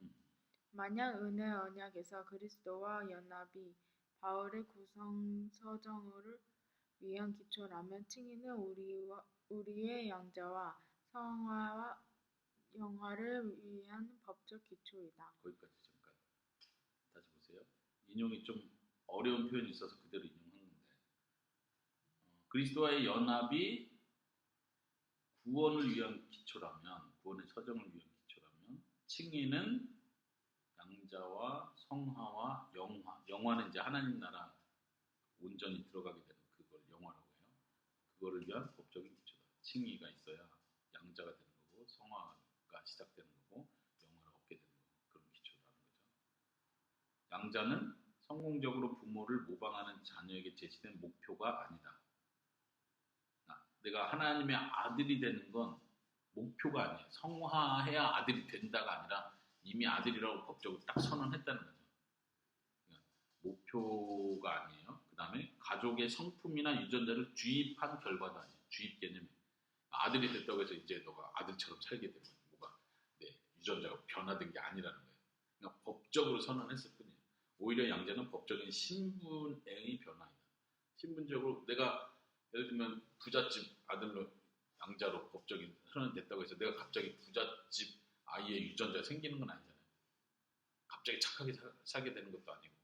만약 은혜 언약에서 그리스도와 연합이 바울의 구성서정을 위한 기초라면 칭의는 우리의 양자와 성화와 영화를 위한 법적 기초이다.
거기까지 잠깐 다시 보세요. 인용이 좀 어려운 표현이 있어서 그대로 인용한 건데 그리스도와의 연합이 구원을 위한 기초라면 구원의 서정을 위한 기초라면 칭의는 양자와 성화와 영화는 이제 하나님 나라 온전히 들어가게 되는 그걸 영화라고 해요. 그거를 위한 법적인 기초다. 칭의가 있어야 양자가 되는 거고 성화가 시작되는 거고 영화를 얻게 되는 거고 그런 기초라는 거죠. 양자는 성공적으로 부모를 모방하는 자녀에게 제시된 목표가 아니다. 내가 하나님의 아들이 되는 건 목표가 아니에요. 성화해야 아들이 된다가 아니라 이미 아들이라고 법적으로 딱 선언했다는 거죠. 그러니까 목표가 아니에요. 그 다음에 가족의 성품이나 유전자를 주입한 결과도 아니에요. 주입 개념이 아들이 됐다고 해서 이제 너가 아들처럼 살게 되는 거예요. 뭐가 유전자가 변화된 게 아니라는 거예요. 그러니까 법적으로 선언했을 뿐이에요. 오히려 양자는 법적인 신분의 변화이다. 신분적으로 내가 예를 들면 부잣집 아들로 양자로 법적인 선언됐다고 해서 내가 갑자기 부잣집 아이의 유전자가 생기는 건 아니잖아요. 갑자기 착하게 살게 되는 것도 아니고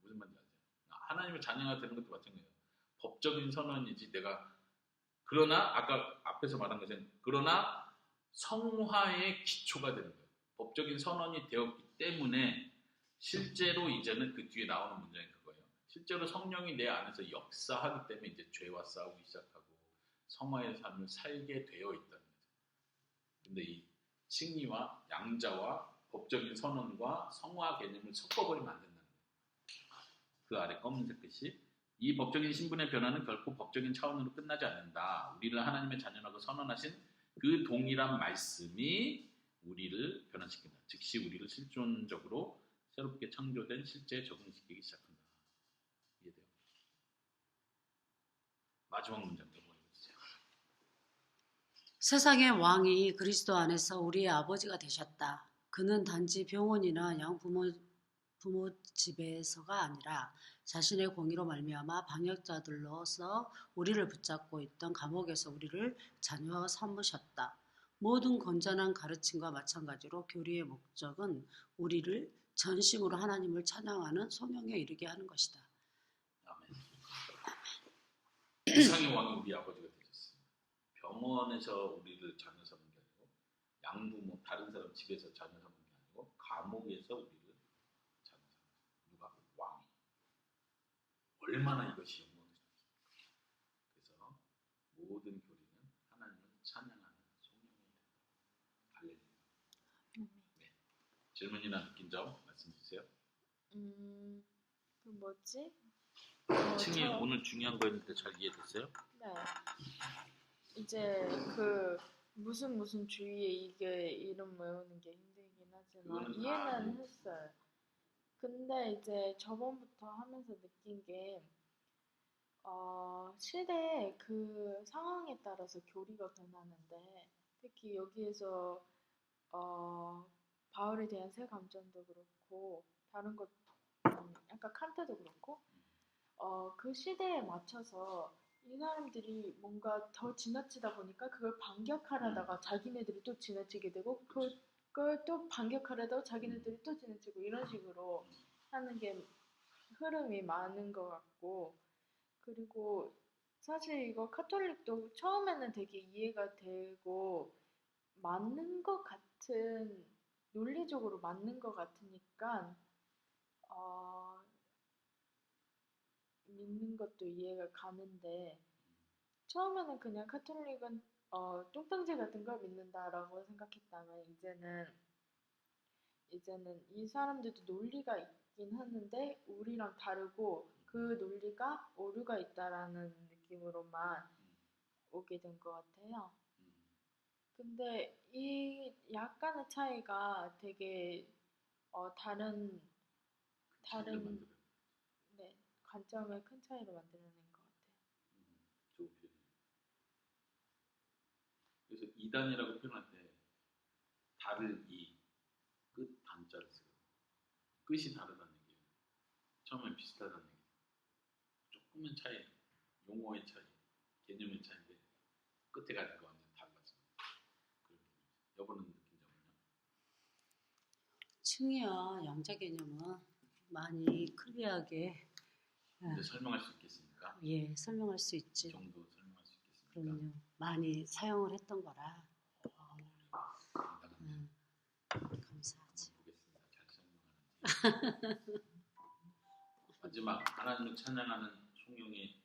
무슨 말인지 아세요? 하나님의 자녀가 되는 것도 마찬가지예요. 법적인 선언이지 내가 그러나 아까 앞에서 말한 것은 그러나 성화의 기초가 되는 거예요. 법적인 선언이 되었기 때문에 실제로 이제는 그 뒤에 나오는 문장이 그거예요. 실제로 성령이 내 안에서 역사하기 때문에 이제 죄와 싸우기 시작하고 성화의 삶을 살게 되어 있다는 거죠. 근데 이 칭의와 양자와 법적인 선언과 성화 개념을 섞어버리면 안 된다는 거예요. 그 아래 검은색 글씨 이 법적인 신분의 변화는 결코 법적인 차원으로 끝나지 않는다. 우리를 하나님의 자녀라고 선언하신 그 동일한 말씀이 우리를 변화시킨다. 즉시 우리를 실존적으로 새롭게 창조된 실제에 적응시키기 시작한다. 이해돼요? 마지막 문장 좀 보여주세요.
세상의 왕이 그리스도 안에서 우리의 아버지가 되셨다. 그는 단지 병원이나 양부모 집에서가 아니라 자신의 공의로 말미암아 방역자들로서 우리를 붙잡고 있던 감옥에서 우리를 자녀 삼으셨다. 모든 건전한 가르침과 마찬가지로 교리의 목적은 우리를 전심으로 하나님을 찬양하는 소명에 이르게 하는 것이다.
아멘. 세상의 왕이 우리 아버지가 되셨습니다. 병원에서 우리를 자녀 삼은 게 아니고 양부모 다른 사람 집에서 자녀 삼은 게 아니고 감옥에서 우리를 자녀 삼은 누가 왕이 얼마나 이것이 영광스럽습니까? 그래서 모든 교리는 하나님을 찬양하는 소명이 된다. 할렐루야. 네. 질문이나 느낀 점 말씀 주세요.
그 뭐지?
층이 오늘 중요한 거였는데 잘 이해됐어요?
네. 이제 그 무슨 주의에 이게 이름 외우는 게 힘들긴 하지만
그거는
이해는 했어요. 근데 이제 저번부터 하면서 느낀 게 시대 그 상황에 따라서 교리가 변하는데 특히 여기에서 바울에 대한 새 감정도 그렇고 다른 것 약간 칸트도 그렇고 그 시대에 맞춰서 이 사람들이 뭔가 더 지나치다 보니까 그걸 반격하려다가 자기네들이 또 지나치게 되고 그걸 또 반격하려다가 자기네들이 또 지나치고 이런 식으로 하는 게 흐름이 많은 것 같고 그리고 사실 이거 카톨릭도 처음에는 되게 이해가 되고 맞는 것 같은 논리적으로 맞는 것 같으니까 믿는 것도 이해가 가는데 처음에는 그냥 카톨릭은 뚱딴지 같은 걸 믿는다라고 생각했다면 이제는 이 사람들도 논리가 있긴 하는데 우리랑 다르고 그 논리가 오류가 있다라는 느낌으로만 오게 된 것 같아요. 근데 이 약간의 차이가 되게 다른 네, 관점을 큰 차이로 만들어낸 것 같아요.
좋은 표현이에요. 그래서 이단이라고 표현할 때 다를 이끝 단자를 쓰거든요. 끝이 다르다는 얘기예요. 처음엔 비슷하다는 얘기예요. 조금은 차이, 용어의 차이, 개념의 차이인데 끝에 가니까 완전 달라집니다. 그런 개념이죠. 여보는 느낀 점은요?
층이와 양자 개념은 많이 클리어하게
이제 설명할 수 있겠습니까?
예, 설명할 수
이
있지.
정도 설명할 수 있겠습니까?
그럼요. 많이 사용을 했던 거라.
당당하네요.
감사하지.
보겠습니다. 잘 설명하는지. 마지막 하나님을 찬양하는 송영의